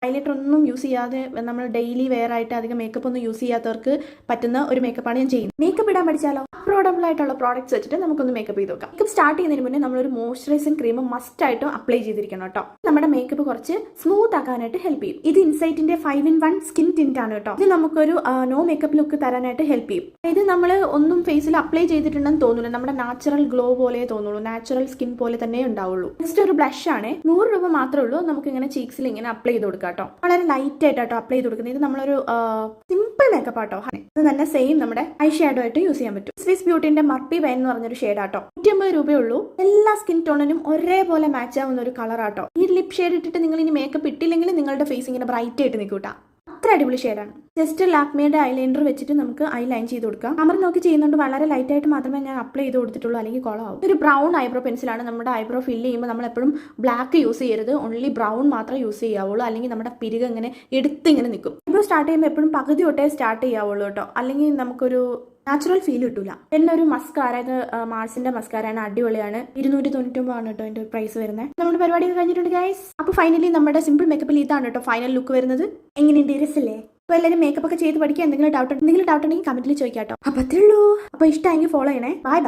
Highlighter ഒന്നും use ചെയ്യാതെ നമ്മൾ ഡെയിലി വെയർ ആയിട്ട് അധികം മേക്കപ്പ് ഒന്നും യൂസ് ചെയ്യാത്തവർക്ക് പറ്റുന്ന ഒരു മേക്കപ്പാണ് ഞാൻ ചെയ്യുന്നത്. മേക്കപ്പ് ഇടാൻ പഠിച്ചാലോ? അഫോർഡബിൾ ആയിട്ടുള്ള പ്രോഡക്ട്സ് വെച്ചിട്ട് നമുക്കൊന്ന് മേക്കപ്പ് ചെയ്ത് നോക്കാം. മേക്കപ്പ് സ്റ്റാർട്ട് ചെയ്യുന്നതിന് മുന്നേ നമ്മളൊരു മോയ്സ്ചറൈസിംഗ് ക്രീം മസ്റ്റ് ആയിട്ടും അപ്ലൈ ചെയ്തിരിക്കണം കേട്ടോ. നമ്മുടെ മേക്കപ്പ് കുറച്ച് സ്മൂത്ത് ആക്കാനായിട്ട് ഹെൽപ്പ് ചെയ്യും. ഇത് ഇൻസൈറ്റിന്റെ 5-in-1 സ്കിൻ ടിന്റ് ആണ് കേട്ടോ. ഇത് നമുക്കൊരു നോ മേക്കപ്പ് ലുക്ക് തരാനായിട്ട് ഹെൽപ്പ് ചെയ്യും. ഇത് നമ്മൾ ഒന്നും ഫേസിൽ അപ്ലൈ ചെയ്തിട്ടുണ്ടെന്ന് തോന്നില്ല, നമ്മുടെ നാച്ചുറൽ ഗ്ലോ പോലെ തോന്നുള്ളൂ, നാച്ചുറൽ സ്കിൻ പോലെ തന്നെ ഉണ്ടാവുള്ളൂ. നെക്സ്റ്റ് ഒരു ബ്ലഷ് ആണ്, 100 രൂപ മാത്രമേ ഉള്ളൂ. നമുക്ക് ഇങ്ങനെ ചീക്സിൽ ഇങ്ങനെ അപ്ലൈ ചെയ്ത് കൊടുക്കാം കേട്ടോ. വളരെ ലൈറ്റ് ആയിട്ടോ അപ്ലൈ ചെയ്ത് കൊടുക്കുന്നത്. ഇത് നമ്മളൊരു സിമ്പിൾ മേക്കപ്പ് ആട്ടോ. ഇത് തന്നെ സെയിം നമ്മുടെ ഐ ഷാഡോ ആയിട്ട് യൂസ് ചെയ്യാൻ പറ്റും. സ്വിസ് ബ്യൂട്ടിന്റെ മർപ്പി വൈൻ എന്ന് പറഞ്ഞൊരു ഷെയ്ഡാട്ടോ. 150 രൂപയുള്ളൂ. എല്ലാ സ്കിൻ ടോണിനും ഒരേപോലെ മാച്ച് ആവുന്ന ഒരു കളർ ആട്ടോ. ഈ ലിപ് ഷെയ്ഡ് ഇട്ടിട്ട് നിങ്ങൾ ഇനി മേക്കപ്പ് ഇട്ടില്ലെങ്കിൽ നിങ്ങളുടെ ഫേസ് ഇങ്ങനെ ബ്രൈറ്റ് ആയിട്ട് നിൽക്കൂട്ടാ. അത്ര അടിപൊളി ഷെയ്ഡാണ്. ജസ്റ്റ് ലാക്മിയുടെ ഐലൈനർ വെച്ചിട്ട് നമുക്ക് ഐ ലൈൻ ചെയ്ത് കൊടുക്കാം. അമർ നോക്കി ചെയ്യുന്നുണ്ട്, വളരെ ലൈറ്റ് ആയിട്ട് മാത്രമേ ഞാൻ അപ്ലൈ ചെയ്ത് കൊടുത്തിട്ടുള്ളൂ, അല്ലെങ്കിൽ കോളാവും. ഒരു ബ്രൗൺ ഐബ്രോ പെൻസിലാണ്. നമ്മുടെ ഐബ്രോ ഫില്ല് ചെയ്യുമ്പോൾ നമ്മൾ എപ്പോഴും ബ്ലാക്ക് യൂസ് ചെയ്യരുത്, ഓൺലി ബ്രൗൺ മാത്രമേ യൂസ് ചെയ്യാവുള്ളൂ, അല്ലെങ്കിൽ നമ്മുടെ പിരിക് ഇങ്ങനെ എടുത്തിങ്ങനെ നിൽക്കും. ഐബ്രോ സ്റ്റാർട്ട് ചെയ്യുമ്പോൾ എപ്പോഴും പകുതി തൊട്ടേ സ്റ്റാർട്ട് ചെയ്യാവുള്ളൂ കേട്ടോ, അല്ലെങ്കിൽ നമുക്കൊരു നാച്ചുറൽ ഫീൽ കിട്ടൂല. പിന്നെ ഒരു മസ്കാര, ഇത് മാർസിന്റെ മസ്കാരയാണ്, അടിപൊളിയാണ്. 299 ആണ് കേട്ടോ എൻ്റെ പ്രൈസ് വരുന്നത്. നമ്മുടെ പരിപാടി കഴിഞ്ഞിട്ടുണ്ട് ഗൈസ്. അപ്പോൾ ഫൈനലി നമ്മുടെ സിമ്പിൾ മേക്കപ്പിൽ ഇതാണ് കേട്ടോ ഫൈനൽ ലുക്ക് വരുന്നത്. എങ്ങനെയുണ്ട്? രസല്ലേ? അപ്പോൾ എല്ലാവരും മേക്കപ്പ് ഒക്കെ ചെയ്ത് പഠിക്കുക. എന്തെങ്കിലും ഡൗട്ട് ഉണ്ടെങ്കിൽ കമന്റിൽ ചോദിക്കാം കേട്ടോ. അപ്പോൾ അത്രേ ഉള്ളൂ. അപ്പോൾ ഇഷ്ടമെങ്കിൽ ഫോളോ ചെയ്യണേ. Bye bye.